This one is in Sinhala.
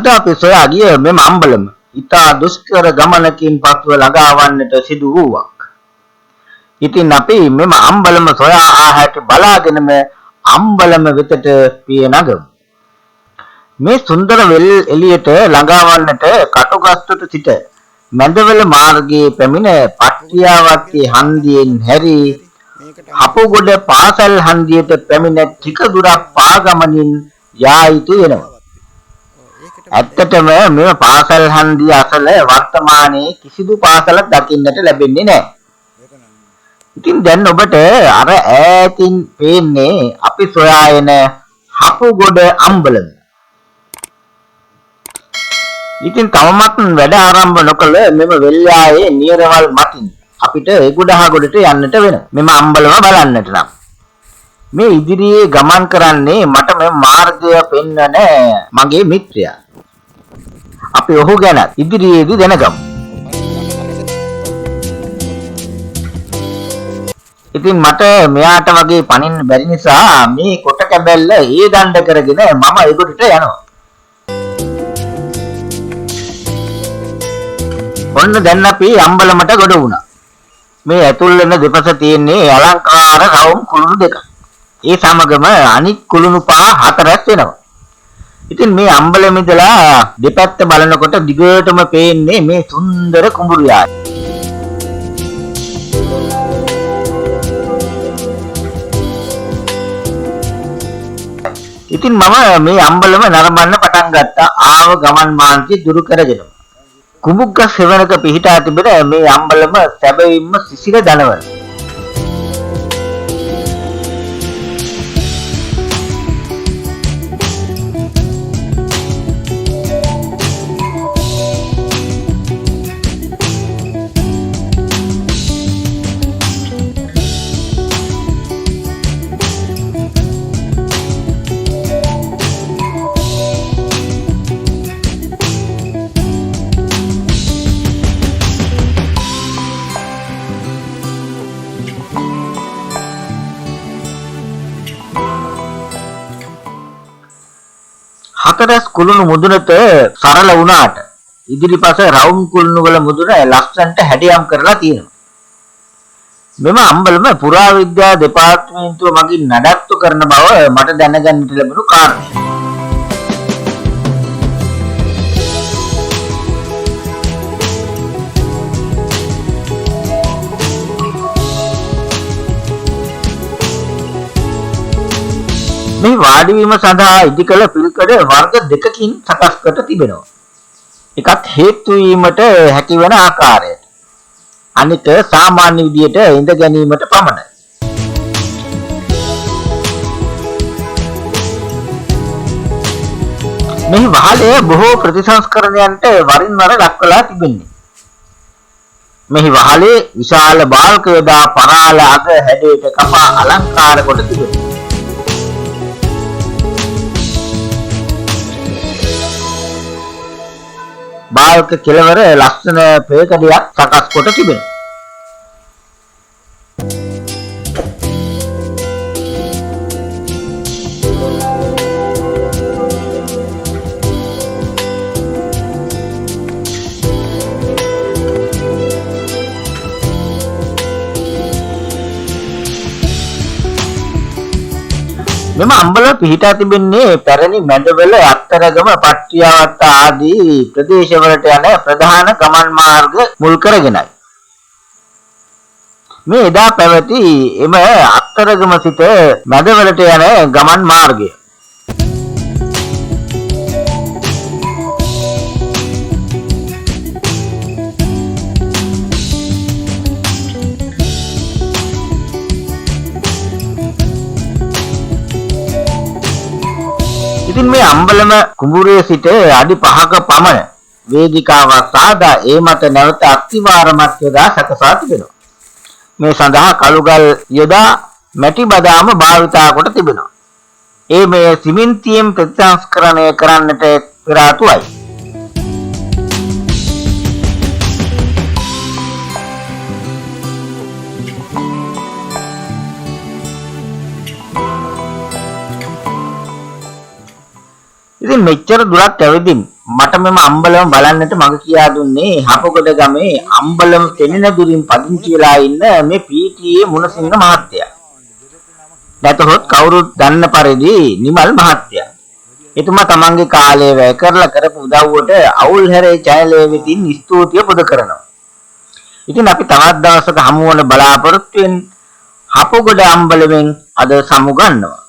අද අපි සොයා ගිය මෙම අම්බලම ඉතා දුෂ්කර ගමනකින් පසුව ළඟාවන්නට සිදු වූවක්. ඉතින් අපි මෙම අම්බලම සොයා ආ හැටි බලාගෙනම අම්බලම වෙතට පිය නගමු. මේ සුන්දර වෙල් එළියට ළඟාවන්නට කටුගස්සට සිට මැදවල මාර්ගයේ පැමිණ පට්ටියාවත්තේ හන්දියෙන් හැරි හපුගොඩ පාසල් හන්දියට පැමිණ ටික දුරක් පාගමනින් යා යුතු වෙනවා. ඇත්තටම මෙම පාසල් හන්දිය අසල වර්තමානයේ කිසිදු පාසලක් දකින්නට ලැබෙන්නේ නැහැ. ඉතින් දැන් ඔබට අර ඈතින් පේන්නේ අපි සොයා එන හපුගොඩ අම්බලම. ඉතින් තවමත් වැඩ ආරම්භ නොකළ මෙම වෙල්යායේ නියරවල් මතින් අපිට ඒගොඩහගොඩට යන්නට වෙනවා. මෙම අම්බලම බලන්නට නම් මේ ඉදිරියේ ගමන් කරන්නේ මට මේ මාර්ගය පෙන්වන මගේ මිත්‍රයා. අපි ඔහු ගැන ඉදිරියේදී දැනගමු. ඉතින් මට මෙයාට වගේ පනින්න බැරි නිසා මේ කොට කැබැල්ල ඒ දණ්ඩ කරගෙන මම ඒගොඩට යනවා. ඔන්න දැන් අපි අම්බලමට ගොඩ වුණා. මේ ඇතුල් වෙන දෙපස තියෙන්නේ අලංකාර රවුම් කුළුණු දෙකක්. ඒ සමගම අනිත් කුළුණු පහ හතරක් වෙනවා. ඉතින් මේ අම්බලෙම ඉඳලා දෙපැත්ත බලනකොට දිගටම පේන්නේ මේ සුන්දර කුඹුරු යාය. ඉතින් මම මේ අම්බලම නරඹන්න පටන් ගත්තා ආව ගමන් මාන්තිය දුරු කරගෙන. කුඹුග්ග සෙවණක පිහිටා තිබෙන මේ අම්බලම සැබවින්ම සිසිල දනවන. හතරස් කුළුණු මුදුනට සරල වුණාට ඉදිරිපස රවුම් කුළුණු වල මුදුන ලස්සනට හැඩයම් කරලා තියෙනවා. මෙම අම්බලම පුරාවිද්‍යා දෙපාර්තමේන්තුව මගින් නඩත්තු කරන බව මට දැනගන්නට ලැබුණු කාරණයක්. මේ වාඩිවීම සඳහා ඉදිකළ පිළිකඩ වර්ග දෙකකින් සකස් කොට තිබෙනවා. එකක් හේතු වීමට හැකිවන ආකාරයට. අනික සාමාන්‍ය විදියට ඉඳ ගැනීමට පමණයි. මේ වහලය බොහෝ ප්‍රතිසංස්කරණයන්ට වරින් වර දක්වලා තිබෙන්නේ. මේ වහලේ විශාල බාල්ක යොදා පරාල අග හැඩයට කපා අලංකාර කොට තිබෙනවා. බාල්ක කෙළවර ලස්සන පේකඩයක් සකස් කොට තිබෙනවා. මෙම අම්බල පිහිටා තිබෙන්නේ පැරණි මැඩවල අත්තරගම පට්ටියාවත්ත ආදී ප්‍රදේශවලට යන ප්‍රධාන ගමන් මාර්ග මුල් කරගෙනයි. මේ එදා පැවති එම අත්තරගම සිට මැදවලට යන ගමන් මාර්ගය. ඉතින් මේ අම්බලම කුඹුරේ සිට අඩි 5ක පමණ වේදිකාවක් සාදා ඒ මත නැවත අත්තිවාරමක් යොදා සකසා තිබෙනවා. මේ සඳහා කළුගල් යොදා මැටි බදාම භාවිතා කොට තිබෙනවා. ඒ මේ සිමෙන්තියෙන් ප්‍රතිසංස්කරණය කරන්නට පෙර ආතුයි. ඉතින් මෙච්චර දුරක් ඇවිදින් මට මෙම අම්බලම බලන්නට මඟ කියා දුන්නේ හපගොඩ ගමේ අම්බලම පෙනෙන දුරින් පදිංචි වෙලා ඉන්න මේ පීටීයේ මුණසිංහ මහත්තයා. නැතහොත් කවුරුත් දන්න පරිදි නිමල් මහත්තයා. එතුමා තමන්ගේ කාලය වැය කරලා කරපු උදව්වට අවුල් හැරේ චැනලයේ වෙතින් ස්තුතිය පුද කරනවා. ඉතින් අපි තවත් දවසක හමු වන බලාපොරොත්තු වෙන හපගොඩ අම්බලමෙන් අද සමු ගන්නවා.